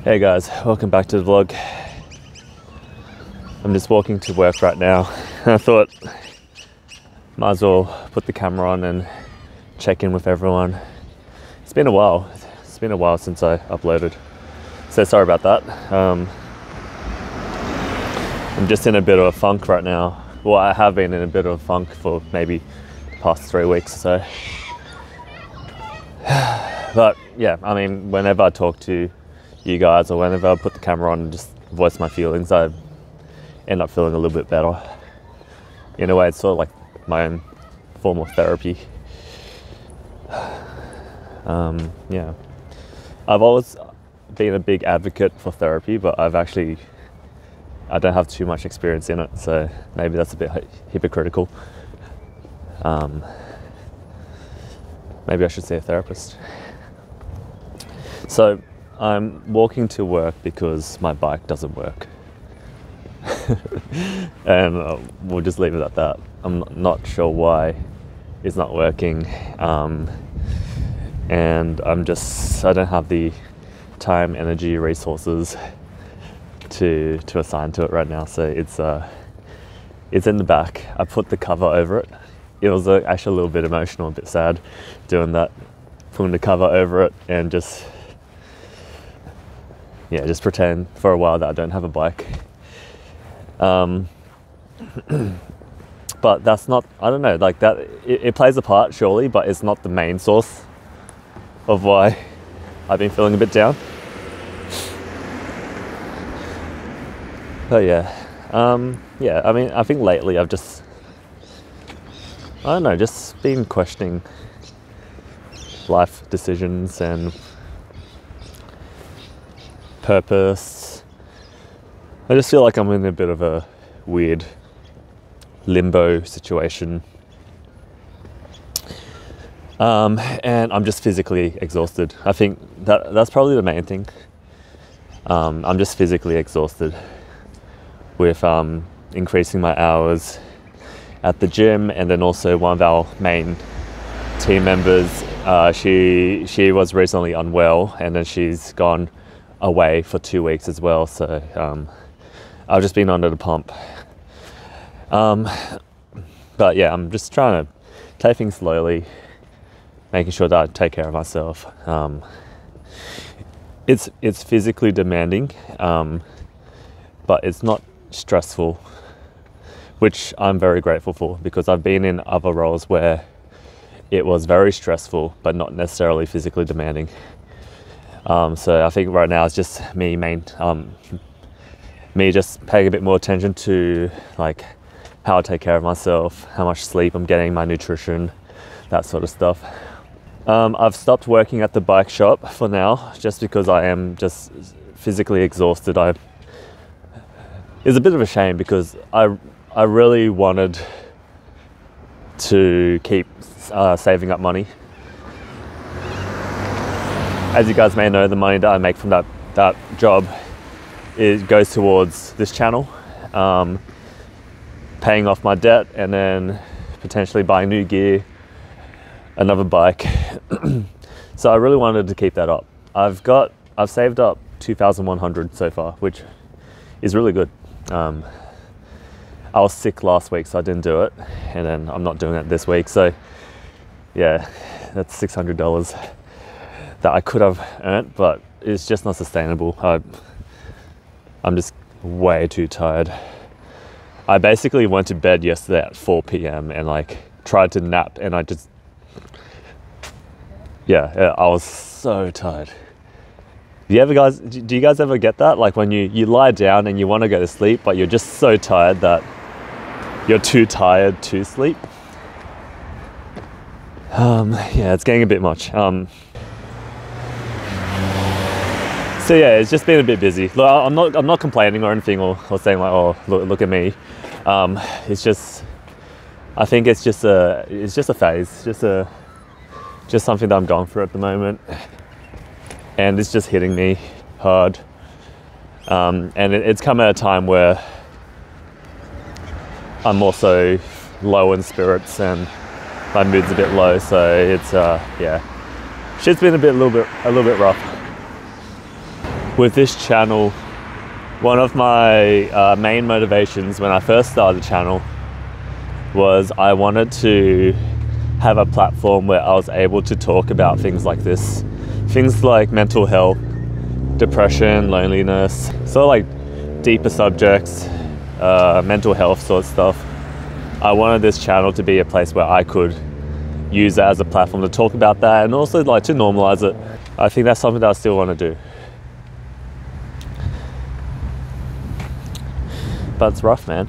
Hey guys, welcome back to the vlog. I'm just walking to work right now. I thought might as well put the camera on and check in with everyone. It's been a while. It's been a while since I uploaded. So sorry about that. I'm just in a bit of a funk right now. Well, I have been in a bit of a funk for maybe the past 3 weeks or so. But yeah, I mean, whenever I talk to you guys or whenever I put the camera on and just voice my feelings, I end up feeling a little bit better. In a way, it's sort of like my own form of therapy. Yeah, I've always been a big advocate for therapy, but I don't have too much experience in it, so maybe that's a bit hypocritical. Maybe I should see a therapist. So I'm walking to work because my bike doesn't work. And we'll just leave it at that. I'm not sure why it's not working. And I don't have the time, energy, resources to assign to it right now. So it's in the back. I put the cover over it. It was actually a little bit emotional, a bit sad doing that, putting the cover over it and just pretend for a while that I don't have a bike. But that's not, I don't know, like that, it plays a part surely, but it's not the main source of why I've been feeling a bit down. But yeah, I mean, I think lately I've just, I don't know, just been questioning life decisions and purpose. I just feel like I'm in a bit of a weird limbo situation. And I'm just physically exhausted. I think that's probably the main thing. I'm just physically exhausted with increasing my hours at the gym, and then also one of our main team members, she was recently unwell, and then she's gone away for 2 weeks as well. So I've just been under the pump. But yeah, I'm just trying to take things slowly, making sure that I take care of myself. It's physically demanding, but it's not stressful, which I'm very grateful for, because I've been in other roles where it was very stressful, but not necessarily physically demanding. So I think right now it's just me just paying a bit more attention to like how I take care of myself, how much sleep I'm getting, my nutrition, that sort of stuff. I've stopped working at the bike shop for now, just because I am just physically exhausted. It's a bit of a shame because I really wanted to keep saving up money. As you guys may know, the money that I make from that job, it goes towards this channel, paying off my debt, and then potentially buying new gear, another bike. So I really wanted to keep that up. I've saved up 2,100 so far, which is really good. I was sick last week, so I didn't do it, and then I'm not doing it this week. So yeah, that's $600 that I could have earned, but it's just not sustainable. I'm just way too tired. I basically went to bed yesterday at 4 p.m. and like tried to nap, and I was so tired. Do you guys ever get that? Like when you lie down and you want to go to sleep, but you're just so tired that you're too tired to sleep. Yeah, it's getting a bit much. So yeah, it's just been a bit busy. Look, I'm not complaining or anything, or saying like, oh, look at me. It's just, I think it's just a phase, just something that I'm going through at the moment, and it's just hitting me hard. And it's come at a time where I'm also low in spirits and my mood's a bit low. So it's yeah, shit's been a little bit rough. with this channel, one of my main motivations when I first started the channel was I wanted to have a platform where I was able to talk about things like this. Things like mental health, depression, loneliness, sort of like deeper subjects, mental health sort of stuff. I wanted this channel to be a place where I could use it as a platform to talk about that and also like to normalize it. I think that's something that I still want to do. But it's rough, man.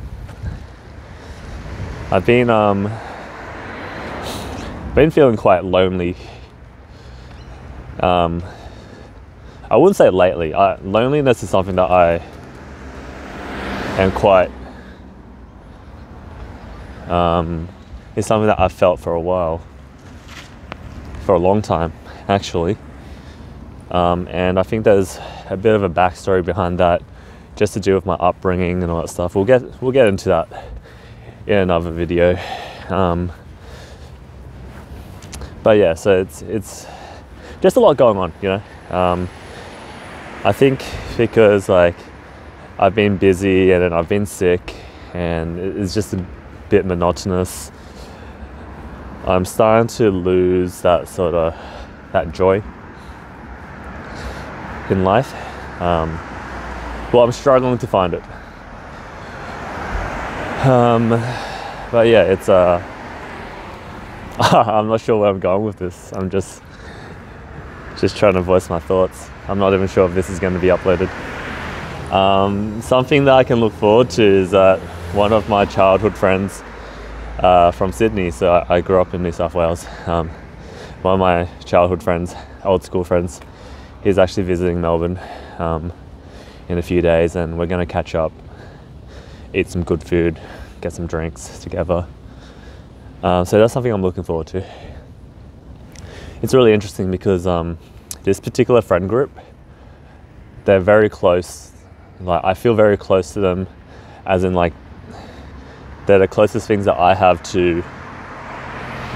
I've been feeling quite lonely. I wouldn't say lately. Loneliness is something that I am quite it's something that I've felt for a while, for a long time actually, and I think there's a bit of a backstory behind that, just to do with my upbringing and all that stuff. We'll get into that in another video, but yeah, so it's just a lot going on, you know. I think because like I've been busy and then I've been sick and it's just a bit monotonous, I'm starting to lose that sort of that joy in life. Well, I'm struggling to find it. But yeah, it's I'm not sure where I'm going with this. I'm just trying to voice my thoughts. I'm not even sure if this is going to be uploaded. Something that I can look forward to is that one of my childhood friends from Sydney, so I grew up in New South Wales, one of my childhood friends, old school friends, he's actually visiting Melbourne in a few days, and we're going to catch up, eat some good food, get some drinks together. So that's something I'm looking forward to. It's really interesting because this particular friend group, they're very close. Like I feel very close to them, as in like they're the closest things that I have to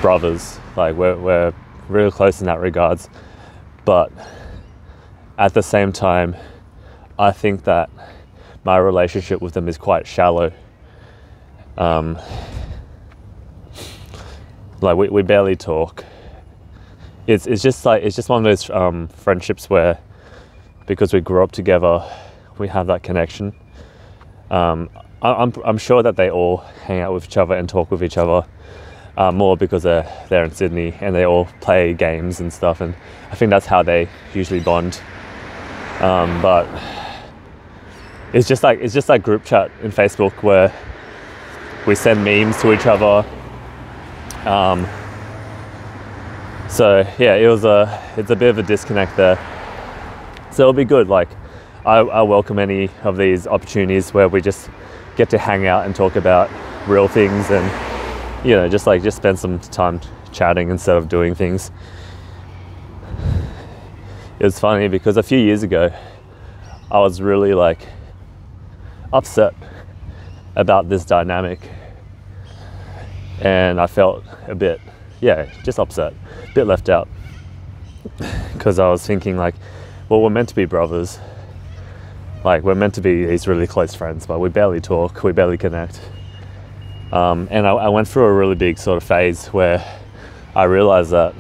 brothers. Like we're really close in that regards, but at the same time, I think that my relationship with them is quite shallow. Like we barely talk. It's just one of those friendships where, because we grew up together, we have that connection. I'm sure that they all hang out with each other and talk with each other more because they're in Sydney and they all play games and stuff, and I think that's how they usually bond. But it's just like group chat in Facebook where we send memes to each other. So yeah, it's a bit of a disconnect there. So it'll be good. Like I welcome any of these opportunities where we just get to hang out and talk about real things, and you know, just spend some time chatting instead of doing things. It was funny because a few years ago I was really like upset about this dynamic, and I felt a bit, just upset, a bit left out, because I was thinking like, well, we're meant to be brothers, like we're meant to be these really close friends, but we barely talk, we barely connect. And I went through a really big sort of phase where I realized that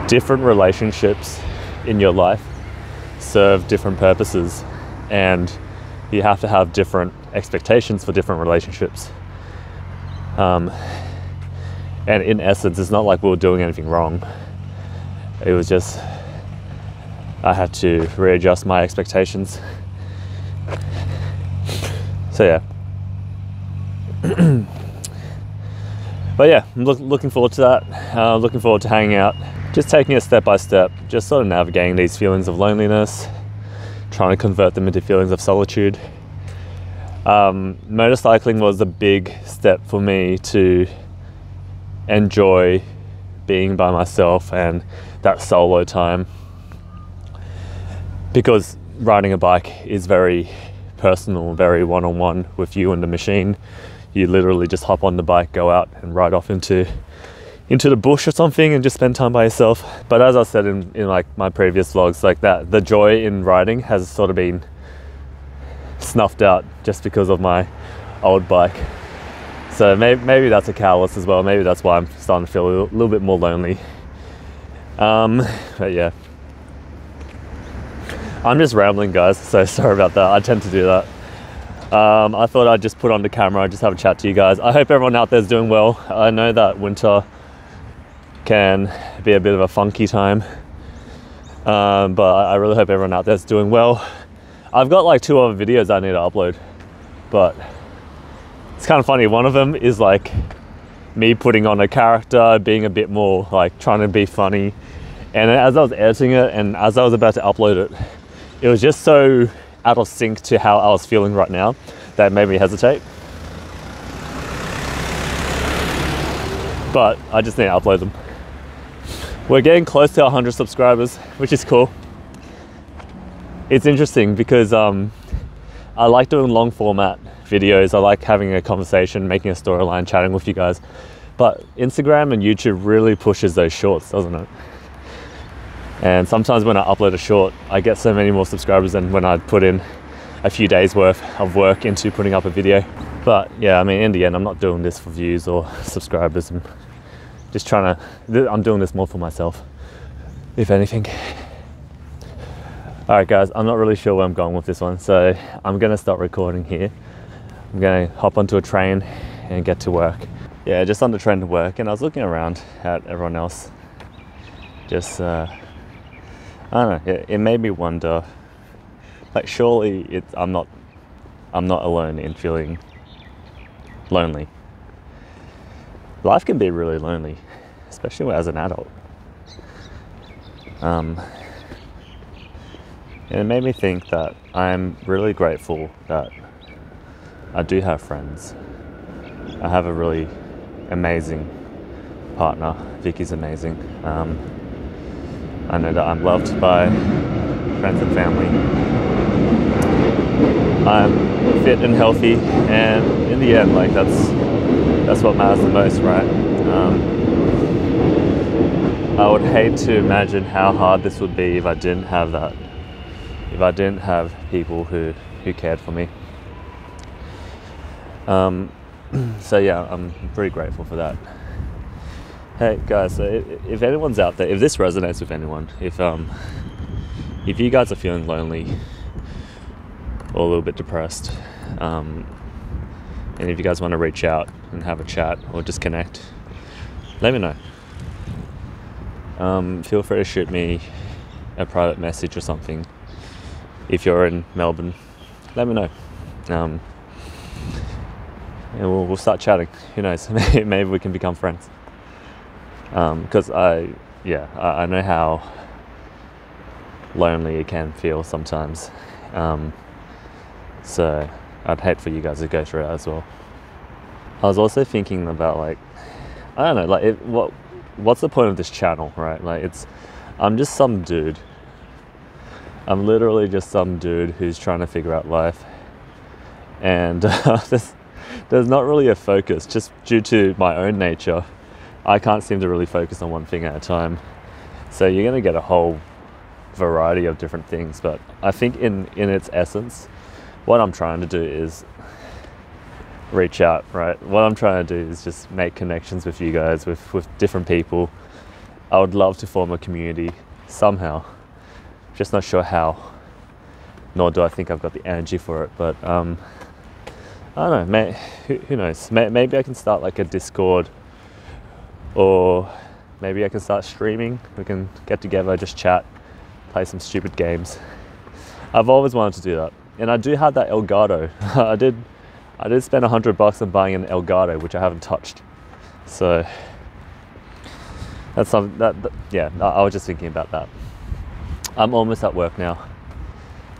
different relationships in your life serve different purposes, and you have to have different expectations for different relationships. And in essence, it's not like we were doing anything wrong. It was just I had to readjust my expectations. So yeah. But yeah, I'm looking forward to that. Looking forward to hanging out, just taking it step by step, just sort of navigating these feelings of loneliness, trying to convert them into feelings of solitude. Motorcycling was a big step for me to enjoy being by myself and that solo time, because riding a bike is very personal, very one-on-one with you and the machine. You literally just hop on the bike, go out and ride off into into the bush or something and just spend time by yourself. But as I said in like my previous vlogs, like that, the joy in riding has sort of been snuffed out just because of my old bike. So maybe that's a catalyst as well. Maybe that's why I'm starting to feel a little bit more lonely. But yeah, I'm just rambling, guys, so sorry about that. I tend to do that. I thought I'd just put on the camera and just have a chat to you guys. I hope everyone out there is doing well. I know that winter can be a bit of a funky time, but I really hope everyone out there is doing well. I've got like 2 other videos I need to upload, but it's kind of funny. One of them is like me putting on a character, being a bit more like trying to be funny. And as I was editing it and as I was about to upload it, it was just so out of sync to how I was feeling right now that it made me hesitate. But I just need to upload them. We're getting close to 100 subscribers, which is cool. It's interesting because I like doing long format videos. I like having a conversation, making a storyline, chatting with you guys. But Instagram and YouTube really pushes those shorts, doesn't it? And sometimes when I upload a short, I get so many more subscribers than when I put in a few days worth of work into putting up a video. But yeah, I mean, in the end, I'm not doing this for views or subscribers. I'm just I'm doing this more for myself, if anything. All right, guys, I'm not really sure where I'm going with this one, so I'm gonna start recording here. I'm gonna hop onto a train and get to work. Yeah, just on the train to work, and I was looking around at everyone else. Just, I don't know, it made me wonder, like surely I'm not alone in feeling lonely. Life can be really lonely, especially as an adult. And it made me think that I'm really grateful that I do have friends. I have a really amazing partner. Vicky's amazing. I know that I'm loved by friends and family. I'm fit and healthy, and in the end, like that's what matters the most, right? I would hate to imagine how hard this would be if I didn't have that. If I didn't have people who cared for me. So yeah, I'm pretty grateful for that. Hey guys, so if anyone's out there, if this resonates with anyone, if you guys are feeling lonely or a little bit depressed, and if you guys want to reach out and have a chat or just connect, let me know. Feel free to shoot me a private message or something. If you're in Melbourne, let me know. And we'll start chatting. Who knows? Maybe we can become friends. Because I know how lonely it can feel sometimes. So I'd hate for you guys to go through it as well. I was also thinking about, like, I don't know, like what's the point of this channel, right? Like I'm just some dude. I'm literally just some dude who's trying to figure out life. And there's not really a focus, just due to my own nature. I can't seem to really focus on one thing at a time. So you're going to get a whole variety of different things. But I think in its essence, what I'm trying to do is reach out, right? What I'm trying to do is just make connections with you guys, with different people. I would love to form a community somehow. Just not sure how, nor do I think I've got the energy for it. But I don't know, who knows? Maybe I can start like a Discord, or maybe I can start streaming. We can get together, just chat, play some stupid games. I've always wanted to do that. And I do have that Elgato. I did spend $100 on buying an Elgato, which I haven't touched. So that's something yeah, I was just thinking about that. I'm almost at work now.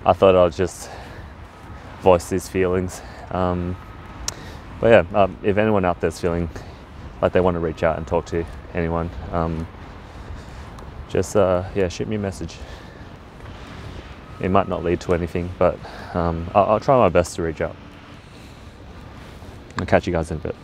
I thought I'd just voice these feelings. But yeah, if anyone out there's feeling like they want to reach out and talk to anyone, just yeah, shoot me a message. It might not lead to anything, but I'll try my best to reach out. I'll catch you guys in a bit.